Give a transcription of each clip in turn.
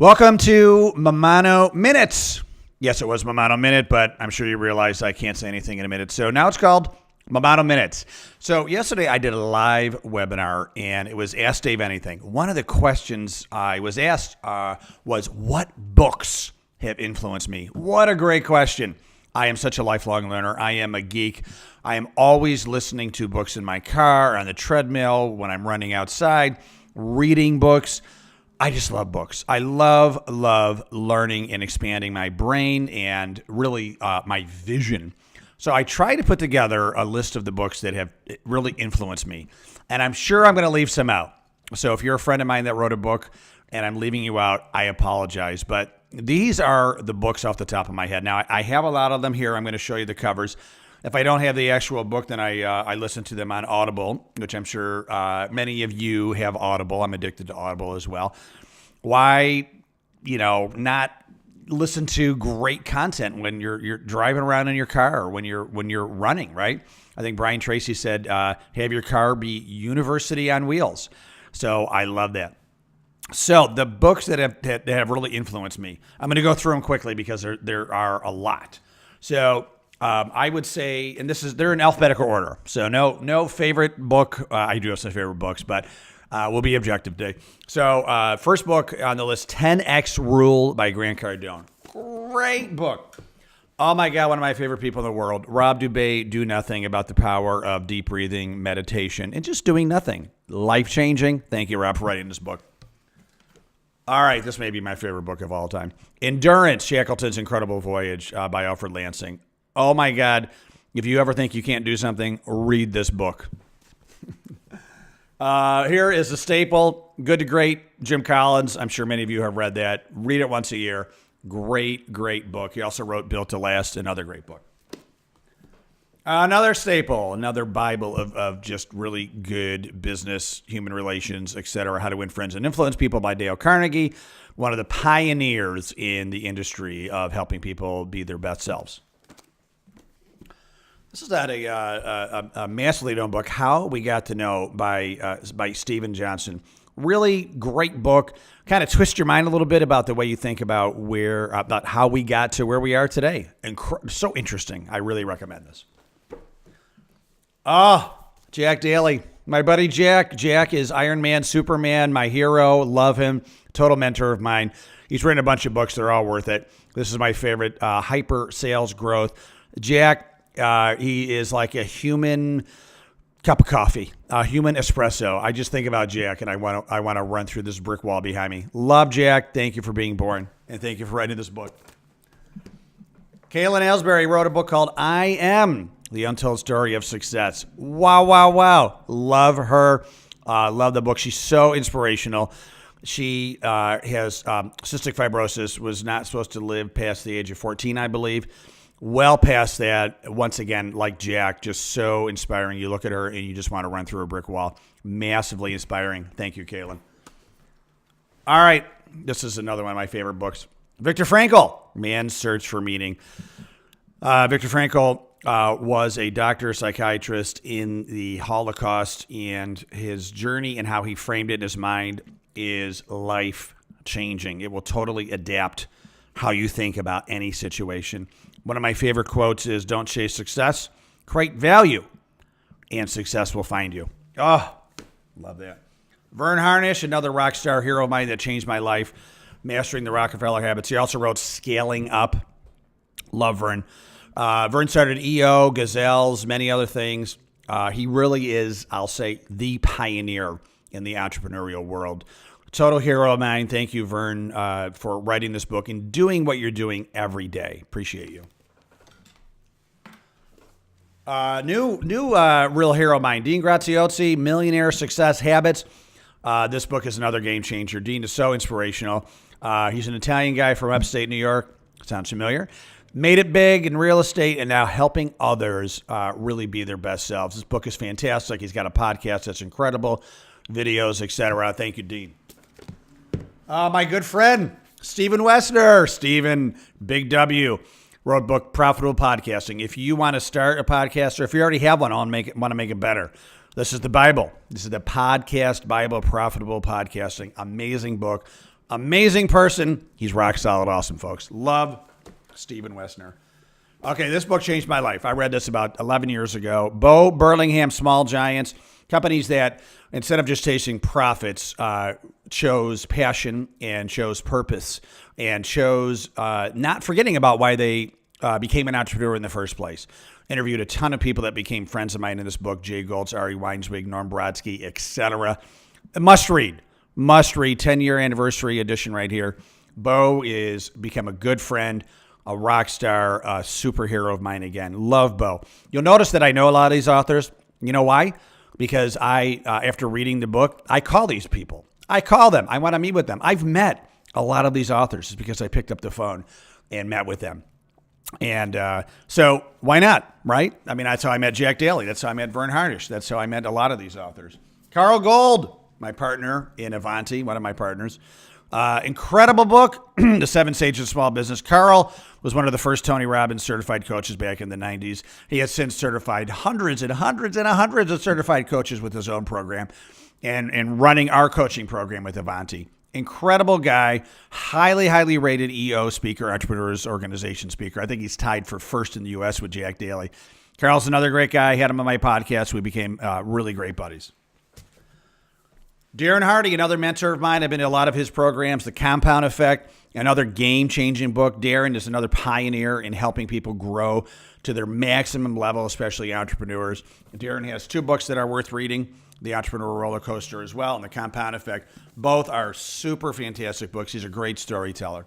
Welcome to MAMMANO Minutes. Yes, it was MAMMANO Minute, but I'm sure you realize I can't say anything in a minute. So now it's called MAMMANO Minutes. So yesterday I did a live webinar, and it was Ask Dave Anything. One of the questions I was asked was, what books have influenced me? What a great question. I am such a lifelong learner. I am a geek. I am always listening to books in my car, on the treadmill, when I'm running outside, reading books. I just love books. I love learning and expanding my brain and really my vision. So I try to put together a list of the books that have really influenced me. And I'm sure I'm going to leave some out. So if you're a friend of mine that wrote a book and I'm leaving you out, I apologize. But these are the books off the top of my head. Now, I have a lot of them here. I'm going to show you the covers. If I don't have the actual book, then I listen to them on Audible, which I'm sure many of you have Audible. I'm addicted to Audible as well. Why, not listen to great content when you're driving around in your car or when you're running, right? I think Brian Tracy said, have your car be university on wheels. So I love that. So the books that have really influenced me, I'm going to go through them quickly because there are a lot. So I would say, and they're in alphabetical order. So no favorite book. I do have some favorite books, but we'll be objective today. So first book on the list, 10X Rule by Grant Cardone. Great book. Oh my God, one of my favorite people in the world. Rob Dubay, Do Nothing, about the power of deep breathing, meditation, and just doing nothing. Life-changing. Thank you, Rob, for writing this book. All right, this may be my favorite book of all time. Endurance, Shackleton's Incredible Voyage by Alfred Lansing. Oh my God, if you ever think you can't do something, read this book. Here is a staple, Good to Great, Jim Collins. I'm sure many of you have read that. Read it once a year. Great book. He also wrote Built to Last, another great book. Another staple, another Bible of just really good business, human relations, etc. How to Win Friends and Influence People by Dale Carnegie, one of the pioneers in the industry of helping people be their best selves. This is not a massively known book, How We Got to Know by Stephen Johnson. Really great book. Kind of twist your mind a little bit about the way you think about about how we got to where we are today. So interesting. I really recommend this. Jack Daly. My buddy Jack. Jack is Iron Man, Superman, my hero. Love him. Total mentor of mine. He's written a bunch of books. They're all worth it. This is my favorite, Hyper Sales Growth. Jack, he is like a human cup of coffee, a human espresso. I just think about Jack, and I want to run through this brick wall behind me. Love Jack. Thank you for being born, and thank you for writing this book. Kaylin Aylesbury wrote a book called I Am, The Untold Story of Success. Wow. Love her. Love the book. She's so inspirational. She has cystic fibrosis, was not supposed to live past the age of 14, I believe. Well past that, once again, like Jack, just so inspiring. You look at her and you just want to run through a brick wall. Massively inspiring. Thank you, Kaylin. All right, this is another one of my favorite books. Viktor Frankl, Man's Search for Meaning. Viktor Frankl was a doctor, psychiatrist in the Holocaust, and his journey and how he framed it in his mind is life-changing. It will totally adapt how you think about any situation. One of my favorite quotes is, don't chase success, create value, and success will find you. Oh, love that. Vern Harnish, another rock star hero of mine that changed my life, Mastering the Rockefeller Habits. He also wrote Scaling Up. Love Vern. Vern started EO, Gazelles, many other things. He really is, I'll say, the pioneer in the entrepreneurial world. Total hero of mine. Thank you, Vern, for writing this book and doing what you're doing every day. Appreciate you. New real hero of mine, Dean Graziosi, Millionaire Success Habits. This book is another game changer. Dean is so inspirational. He's an Italian guy from upstate New York. Sounds familiar. Made it big in real estate and now helping others really be their best selves. This book is fantastic. He's got a podcast that's incredible, videos, etc. Thank you, Dean. My good friend, Stephen Wessner. Stephen, Big W, wrote a book, Profitable Podcasting. If you want to start a podcast, or if you already have one, want to make it better, this is the Bible. This is the podcast Bible, Profitable Podcasting. Amazing book. Amazing person. He's rock solid awesome, folks. Love Stephen Wessner. Okay, this book changed my life. I read this about 11 years ago. Bo Burlingham, Small Giants, companies that instead of just chasing profits, chose passion and chose purpose and chose not forgetting about why they became an entrepreneur in the first place. Interviewed a ton of people that became friends of mine in this book, Jay Goltz, Ari Weinswig, Norm Brodsky, etc. Must read, 10-year anniversary edition right here. Bo is become a good friend, a rock star, a superhero of mine again. Love Bo. You'll notice that I know a lot of these authors. You know why? Because I, after reading the book, I call these people. I call them. I want to meet with them. I've met a lot of these authors just because I picked up the phone and met with them. And so why not, right? I mean, that's how I met Jack Daly. That's how I met Vern Harnish. That's how I met a lot of these authors. Carl Gold, my partner in Avanti, one of my partners. Incredible book, The 7 Stages of Small Business. Carl was one of the first Tony Robbins certified coaches back in the 90s. He has since certified hundreds and hundreds and hundreds of certified coaches with his own program and running our coaching program with Avanti. Incredible guy, highly, highly rated EO speaker, Entrepreneurs Organization speaker. I think he's tied for first in the U.S. with Jack Daly. Carl's another great guy. I had him on my podcast. We became really great buddies. Darren Hardy, another mentor of mine. I've been to a lot of his programs. The Compound Effect, another game-changing book. Darren is another pioneer in helping people grow to their maximum level, especially entrepreneurs. Darren has 2 books that are worth reading. The Entrepreneur Roller Coaster as well, and The Compound Effect. Both are super fantastic books. He's a great storyteller.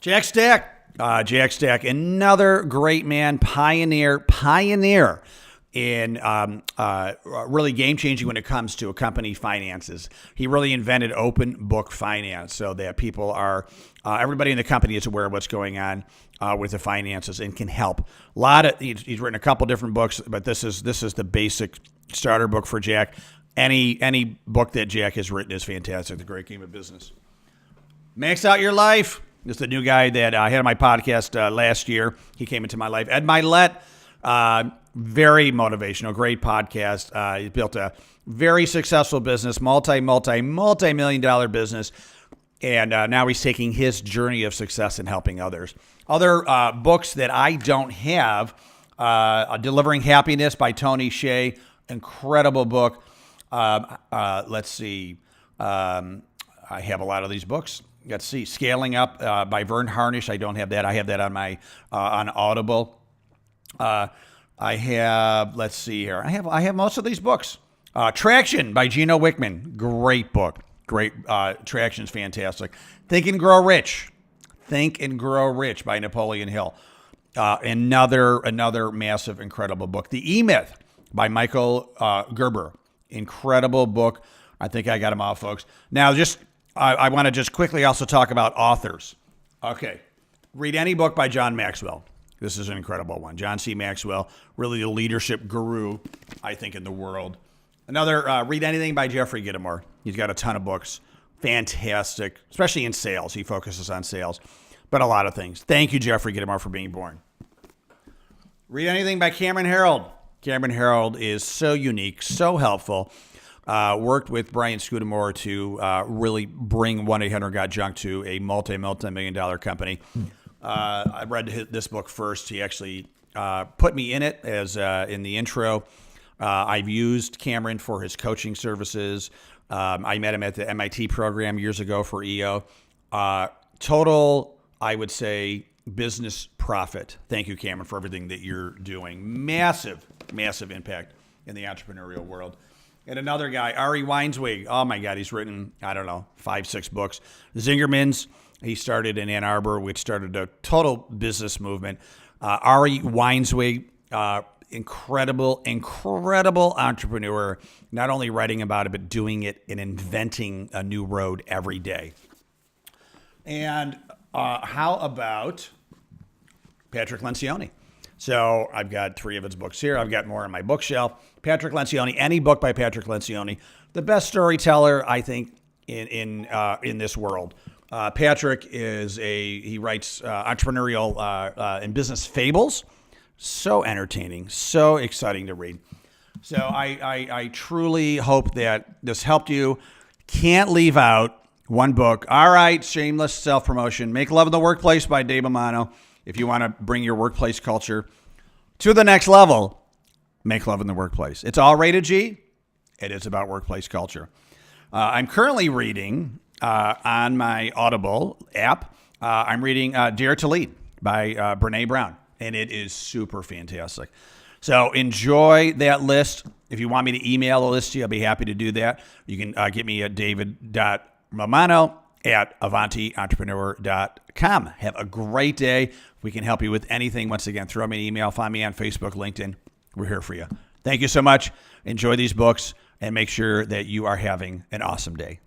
Jack Stack. Jack Stack, another great man, pioneer in really game-changing when it comes to a company finances. He really invented open book finance so that people are, everybody in the company is aware of what's going on with the finances and can help. He's written a couple different books, but this is the basic starter book for Jack. Any book that Jack has written is fantastic. The Great Game of Business. Max Out Your Life. This is the new guy that I had on my podcast last year. He came into my life. Ed Milet, very motivational, great podcast. He built a very successful business, multi-million dollar business. And now he's taking his journey of success and helping others. Other books that I don't have, Delivering Happiness by Tony Hsieh. Incredible book. Let's see. I have a lot of these books. Let's see. Scaling Up by Vern Harnish. I don't have that. I have that on my on Audible. I have. Let's see here. I have most of these books. Traction by Gino Wickman. Great book. Great. Traction's fantastic. Think and Grow Rich. Think and Grow Rich by Napoleon Hill. Another massive, incredible book. The E-Myth by Michael Gerber. Incredible book. I think I got them all, folks. Now, I want to just quickly also talk about authors. Okay. Read any book by John Maxwell. This is an incredible one. John C. Maxwell, really a leadership guru, I think, in the world. Another, read anything by Jeffrey Gitomer. He's got a ton of books. Fantastic, especially in sales. He focuses on sales, but a lot of things. Thank you, Jeffrey Gitomer, for being born. Read anything by Cameron Herold. Cameron Herold is so unique, so helpful. Worked with Brian Scudamore to really bring 1-800-GOT-JUNK to a multi-million dollar company. I read this book first. He actually put me in it as in the intro. I've used Cameron for his coaching services. I met him at the MIT program years ago for EO. Total, I would say, business profit. Thank you, Cameron, for everything that you're doing. Massive impact in the entrepreneurial world. And another guy, Ari Weinswig. Oh, my God, he's written, 5-6 books. Zingerman's, he started in Ann Arbor, which started a total business movement. Ari Weinswig, incredible entrepreneur, not only writing about it, but doing it and inventing a new road every day. And how about Patrick Lencioni? So I've got 3 of his books here. I've got more on my bookshelf. Patrick Lencioni, any book by Patrick Lencioni, the best storyteller, I think, in this world. Patrick he writes entrepreneurial and business fables. So entertaining, so exciting to read. So I truly hope that this helped you. Can't leave out One book. All right, shameless self-promotion. Make Love in the Workplace by Dave MAMMANO. If you want to bring your workplace culture to the next level, make love in the workplace. It's all rated G. It is about workplace culture. I'm currently reading on my Audible app. I'm reading Dare to Lead by Brene Brown, and it is super fantastic. So enjoy that list. If you want me to email a list to you, I'll be happy to do that. You can get me at david.mamano@avantientrepreneur.com. Have a great day. We can help you with anything. Once again, throw me an email. Find me on Facebook, LinkedIn. We're here for you. Thank you so much. Enjoy these books and make sure that you are having an awesome day.